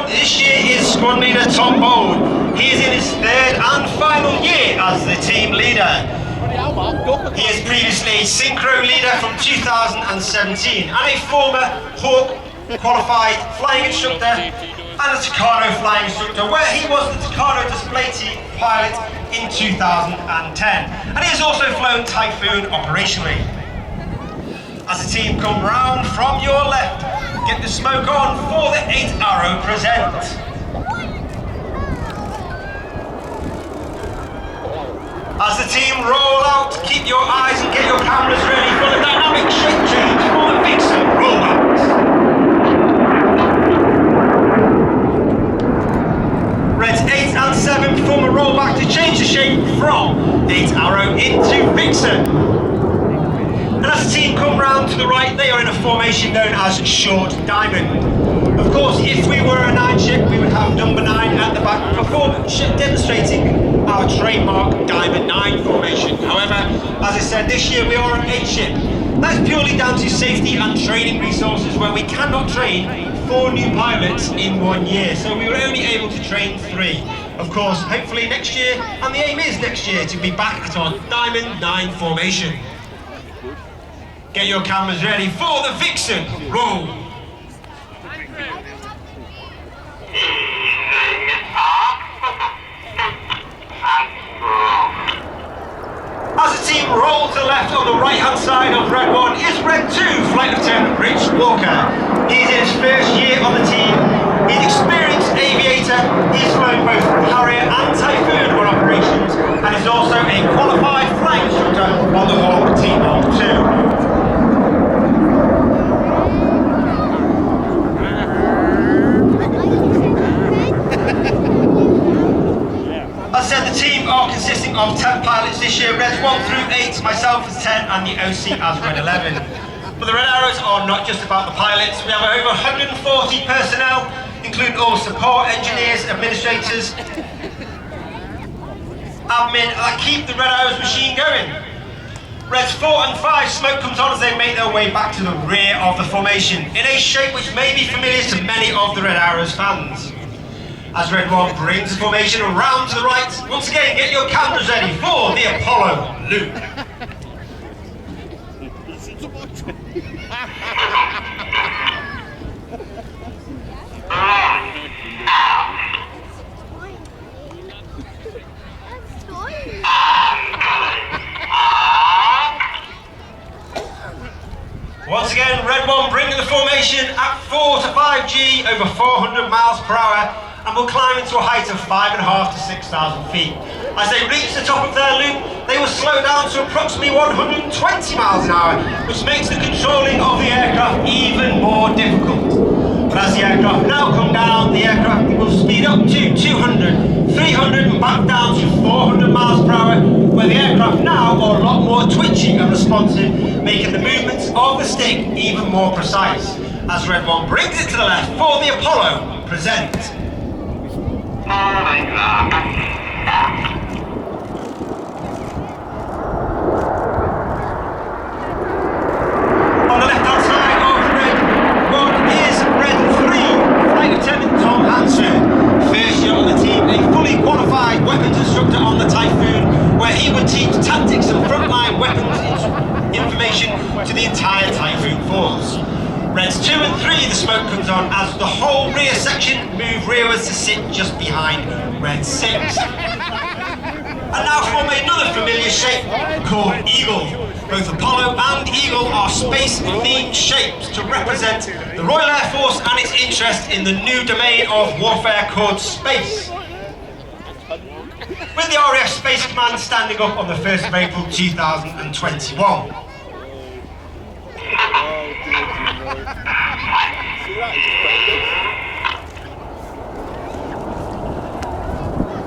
this year is squad leader Tom Bold. He is in his third and final year as the team leader. He is previously synchro leader from 2017 and a former Hawk qualified flying instructor and a Tucano flying instructor, where he was the Tucano display team pilot in 2010. And he has also flown Typhoon operationally. As the team come round from your left, get the smoke on for the 8 Arrow present. As the team roll out, keep your eyes and get your cameras ready for the dynamic shape change for the Vixen rollbacks. Reds 8 and 7 perform a rollback to change the shape from 8 Arrow into Vixen. And as the team come round to the right, they are in a formation known as Short Diamond. Of course, if we were a 9 ship, we would have number 9 at the back demonstrating our trademark Diamond 9 formation. However, as I said, this year we are an 8 ship. That's purely down to safety and training resources, where we cannot train 4 new pilots in 1 year, so we were only able to train 3. Of course, hopefully next year, and the aim is next year, to be back at our Diamond 9 formation. Get your cameras ready for the Vixen roll. As the team rolls to the left on the right hand side of Red 1 is Red 2 Flight Lieutenant Rich Walker. He's in his first year on the team. He's an experienced aviator. He's flown both Harrier and Typhoon on operations, and is also a qualified flying instructor on the Hawk T1A. As I said, the team are consisting of 10 pilots this year, Reds 1 through 8, myself as 10 and the OC as Red 11. But the Red Arrows are not just about the pilots. We have over 140 personnel, including all support engineers, administrators, admin, that keep the Red Arrows machine going. Reds 4 and 5 smoke comes on as they make their way back to the rear of the formation, in a shape which may be familiar to many of the Red Arrows fans. As Red 1 brings the formation around to the right, once again get your cameras ready for the Apollo loop. Once again, Red 1 bringing the formation at 4 to 5G over 400 miles per hour, and will climb into a height of 5,500 to 6,000 feet. As they reach the top of their loop, they will slow down to approximately 120 miles an hour, which makes the controlling of the aircraft even more difficult. But as the aircraft now come down, the aircraft will speed up to 200, 300 and back down to 400 miles per hour, where the aircraft now are a lot more twitchy and responsive, making the movements of the stick even more precise. As Red 1 brings it to the left for the Apollo present. On the left-hand side of Red 1 is Red 3, Flight Lieutenant Tom Hanson. First year on the team, a fully qualified weapons instructor on the Typhoon, where he would teach tactics and frontline weapons information to the entire Typhoon force. Reds 2 and 3, the smoke comes on as the whole rear section move rearwards to sit just behind Red 6. And now form another familiar shape called Eagle. Both Apollo and Eagle are space-themed shapes to represent the Royal Air Force and its interest in the new domain of warfare called space. With the RAF Space Command standing up on the 1st of April 2021.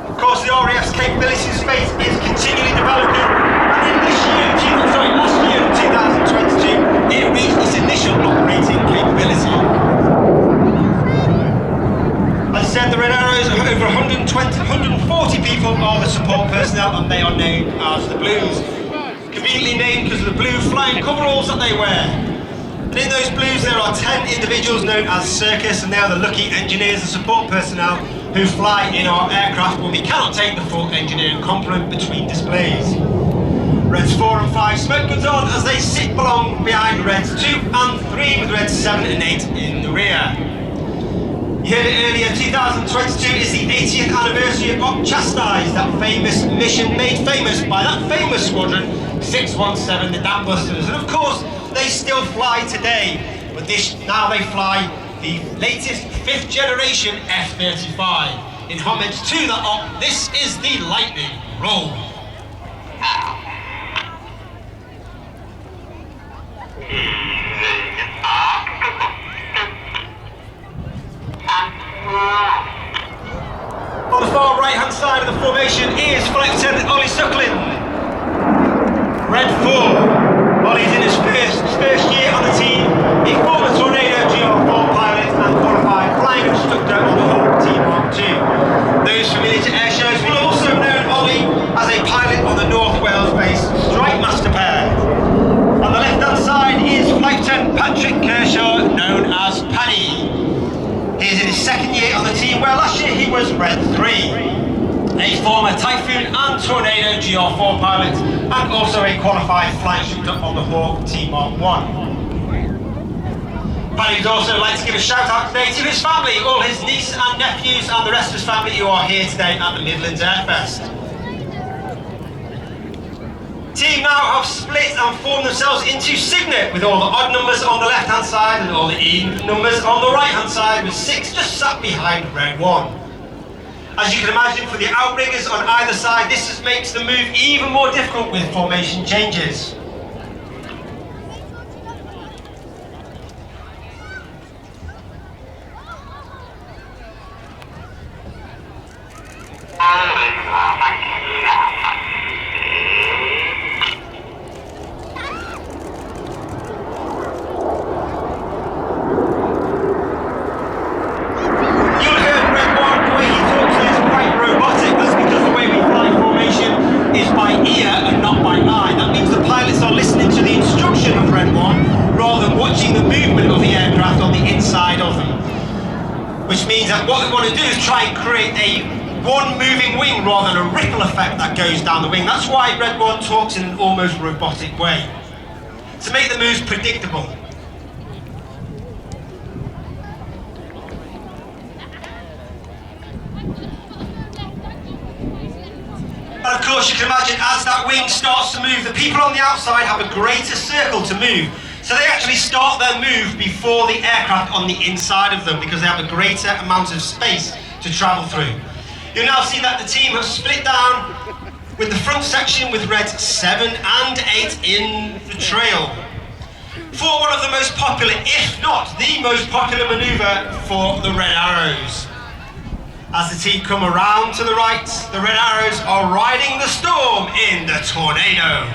Of course, the RAF's capabilities in space is continually developing, and in last year, 2022, it reached its initial operating capability. As I said, the Red Arrows have over 140 people are the support personnel, and they are named as the Blues. Conveniently named because of the blue flying coveralls that they wear. And in those blues there are 10 individuals known as circus, and they are the lucky engineers and support personnel who fly in our aircraft when we cannot take the full engineering complement between displays. Reds 4 and 5 smoke goods on as they sit along behind Reds 2 and 3 with Reds 7 and 8 in the rear. You heard it earlier, 2022 is the 80th anniversary of Chastise, that famous mission made famous by that famous squadron 617, the Dambusters. And of course, they still fly today, but now they fly the latest 5th generation F-35. In homage to that op, this is the Lightning Roll. On the far right hand side of the formation is Flight Lieutenant Ollie Suckling. Red 4. Ollie's in his first year on the team. A former Tornado GR4 pilot and qualified flying instructor on the Hawk T1A. Those familiar to air shows will also know Ollie as a pilot on the North Wales-based Strike Master pair. On the left hand side is Flight Lieutenant Patrick Kershaw, known as Paddy. He is in his second year on the team, where last year he was Red 3. A former Typhoon and Tornado GR4 pilot, and also a qualified flight instructor on the Hawk T1A. Paddy would also like to give a shout out today to his family, all his niece and nephews and the rest of his family who are here today at the Midlands Air Fest. Team now have split and formed themselves into Signet, with all the odd numbers on the left hand side and all the even numbers on the right hand side, with 6 just sat behind Red 1. As you can imagine, for the outriggers on either side, this makes the move even more difficult with formation changes. Which means that what we want to do is try and create one moving wing rather than a ripple effect that goes down the wing. That's why Red 1 talks in an almost robotic way, to make the moves predictable. And of course you can imagine, as that wing starts to move, the people on the outside have a greater circle to move. So they actually start their move before the aircraft on the inside of them, because they have a greater amount of space to travel through. You'll now see that the team have split down with the front section with Reds 7 and 8 in the trail, for one of the most popular, if not the most popular manoeuvre for the Red Arrows. As the team come around to the right, the Red Arrows are riding the storm in the Tornado.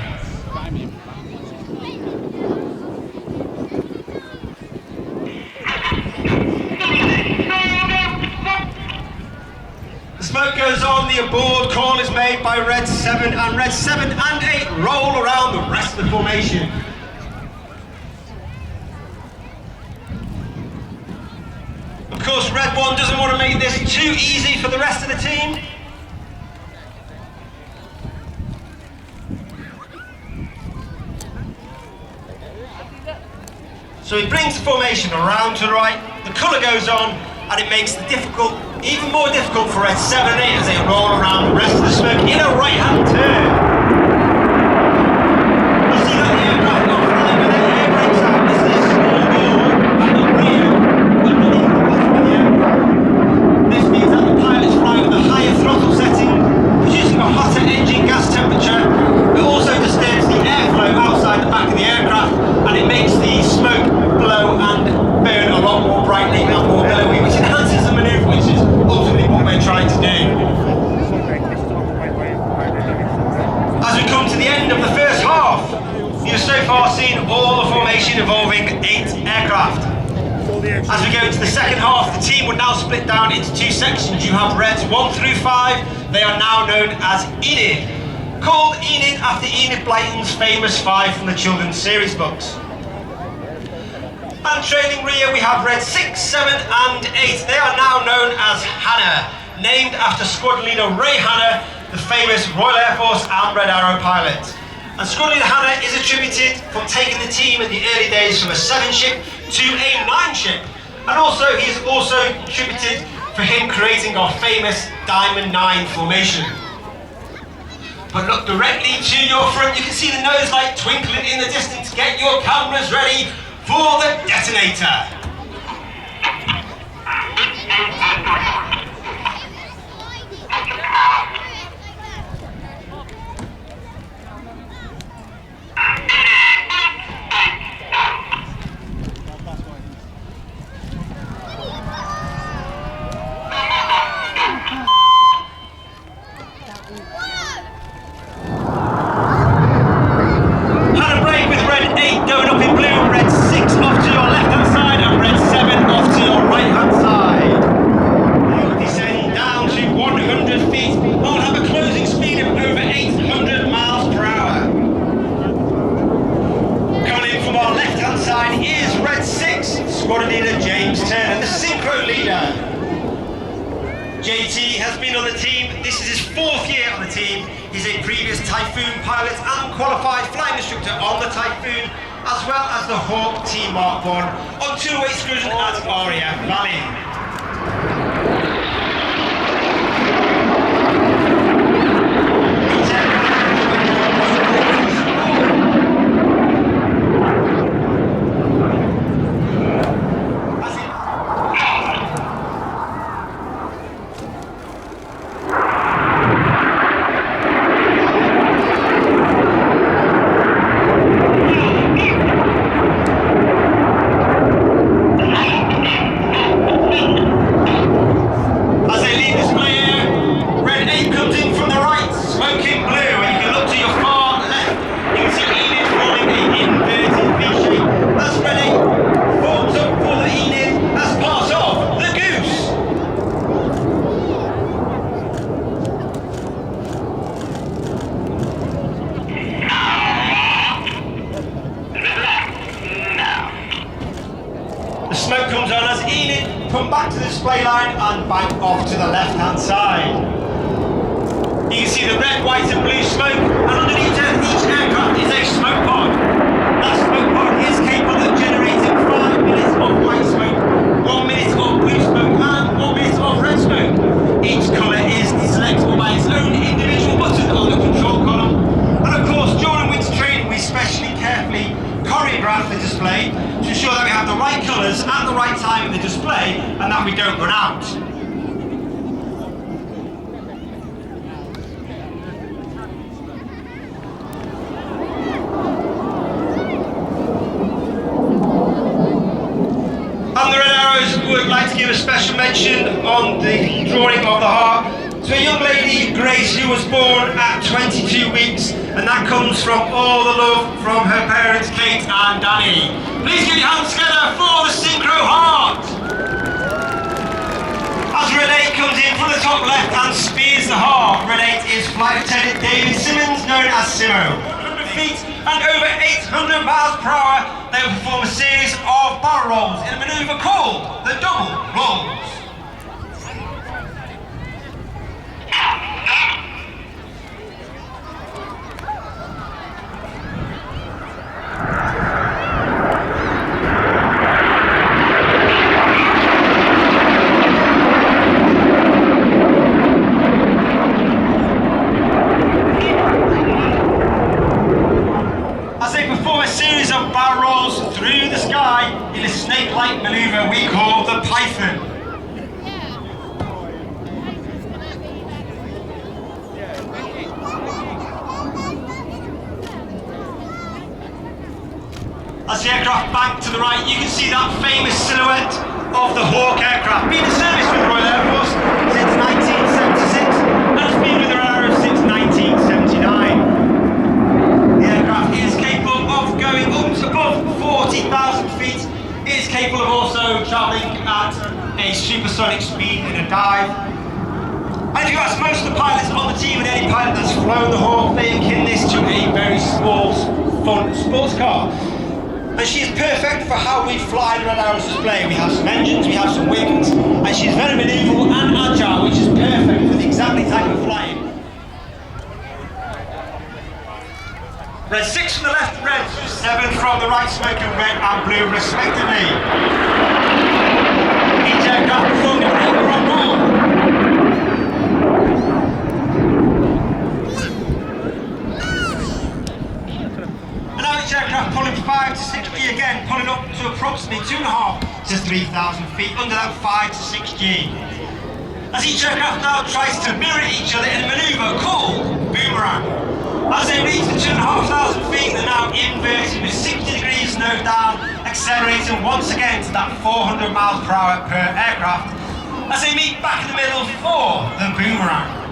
Smoke goes on, the aboard call is made by Red 7, and Red 7 and 8 roll around the rest of the formation. Of course, Red 1 doesn't want to make this too easy for the rest of the team. So he brings the formation around to the right, the colour goes on, and it makes it even more difficult for Red 7 and 8 as they roll around the rest of the smoke in a right-hand turn. You see that the aircraft not flying with their air brakes out. This is a small door at the rear, underneath the bottom of the aircraft. This means that the pilots fly with a higher throttle setting, producing a hotter engine gas temperature. It also disturbs the airflow outside the back of the aircraft, and it makes the smoke blow and burn a lot more brightly and more billowy, which enhances the manoeuvre, which is ultimately what we're trying to do. As we come to the end of the first half, you've so far seen all the formation involving 8 aircraft. As we go into the second half, the team would now split down into 2 sections. You have Reds 1 through 5, they are now known as Enid, called Enid after Enid Blyton's famous 5 from the children's series books. trailing rear we have Red 6, 7 and 8. They are now known as Hannah, named after squad leader Ray Hannah, the famous Royal Air Force and Red Arrow pilot. And squad leader Hannah is attributed from taking the team in the early days from a 7 ship to a 9 ship. And also he is also attributed for him creating our famous Diamond 9 formation. But look directly to your front, you can see the nose light twinkling in the distance. Get your cameras ready for the detonator. JT has been on the team. This is his 4th year on the team. He's a previous Typhoon pilot and qualified flying instructor on the Typhoon, as well as the Hawk T1A on 2-way excursion at RAF Valley. Smoke comes on as Enid come back to the display line and bank off to the left hand side. You can see the red, white and blue smoke, and underneath each aircraft is a smoke pod. That smoke pod is capable of generating 5 minutes of white smoke, 1 minute of blue smoke and 1 minute of red smoke. Each colour is selectable by its own individual button on the control column. And of course during winter training we specially carefully choreograph the display to ensure that we have the right colours at the right time in the display and that we don't run out. And the Red Arrows would like to give a special mention on the drawing of the heart to a young lady, Grace, who was born at 22 weeks, and that comes from all the love from her parents, Kate and Danny. Please get your hands together for the Synchro Heart. As Red 8 comes in from the top left and spears the heart, Red 8 is Flight Lieutenant David Simmons, known as Simo. 100 feet and over 800 miles per hour, they will perform a series of barrel rolls in a manoeuvre called the double rolls. Through the sky in a snake-like manoeuvre we call the Python. As the aircraft bank to the right, you can see that famous silhouette of the Hawk aircraft. Been in service with the Royal Air Force since 1976 and has been with the Royal Air Force since 1979. The aircraft is capable of going up to above 40,000 feet. It is capable of also travelling at a supersonic speed in a dive. And if you ask most of the pilots on the team and any pilot that's flown the Hawk, they akin this to a very small, fun sports car. And she is perfect for how we fly the Red Arrow's display. We have some engines, we have some wings, and she's very manoeuvrable and agile, which is perfect for the exactly type of flying. Red 6 from the left, Red 7 from the right, smoking red and blue respectively. Each aircraft performing over on roll. And now each aircraft pulling 5 to 6G again, pulling up to approximately 2.5 to 3,000 feet under that 5 to 6G. As each aircraft now tries to mirror each other in a manoeuvre called boomerang. As they reach the 2,500 feet, they're now inverted with 60 degrees nose down, accelerating once again to that 400 miles per hour per aircraft, as they meet back in the middle for the boomerang.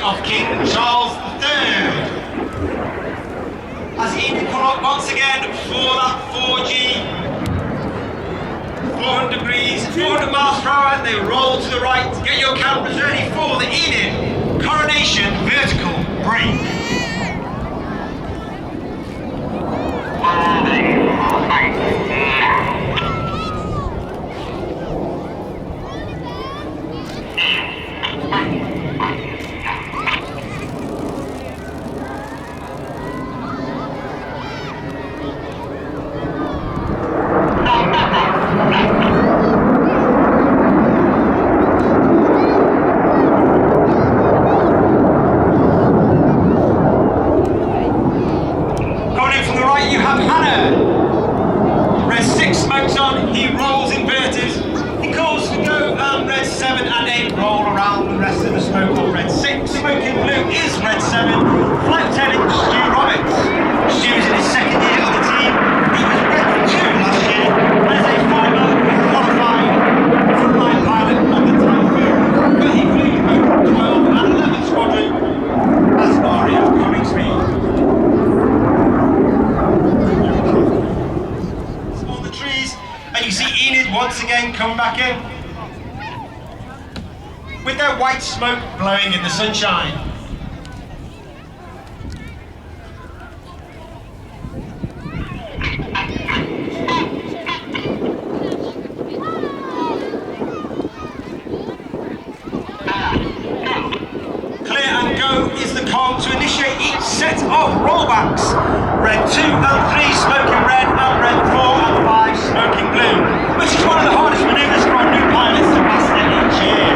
Of King Charles III. As Enid come up once again for that 4G, 400 degrees, 400 miles per hour, they roll to the right. Get your cameras ready for the Enid Coronation vertical brake. Once again come back in with their white smoke blowing in the sunshine. Clear and go is the call to initiate each set of rollbacks. Red 2 and 3 smoking red and red 4 and 5 smoking blue, which is one of the hardest manoeuvres for our new pilots to master each year.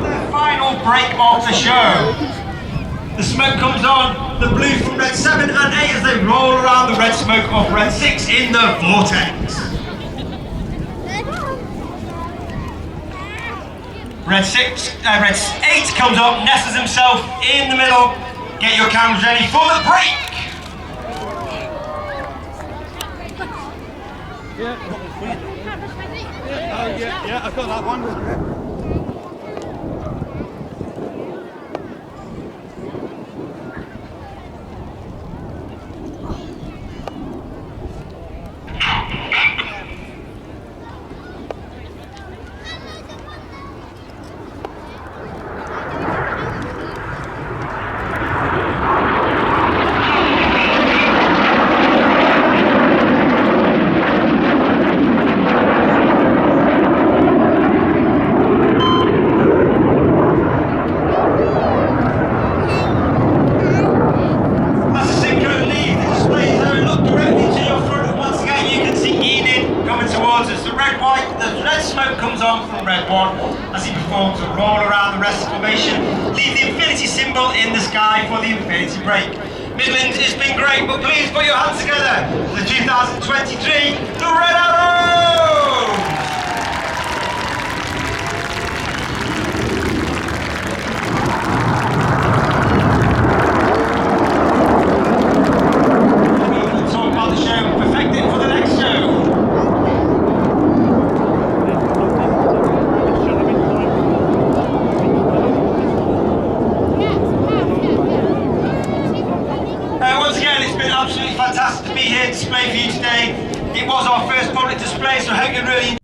The final break of the show. The smoke comes on, the blue from Red 7 and 8 as they roll around the red smoke of Red 6 in the vortex. Red 8 comes up, nestles himself in the middle. Get your cameras ready for the break. Yeah, I've got that one. As he performs a roll around the rest formation, leave the infinity symbol in the sky for the infinity break. Midlands, it's been great, but please put your hands together for the 2023 the Red Arrow! fantastic to be here to display for you today. It was our first public display, so I hope you really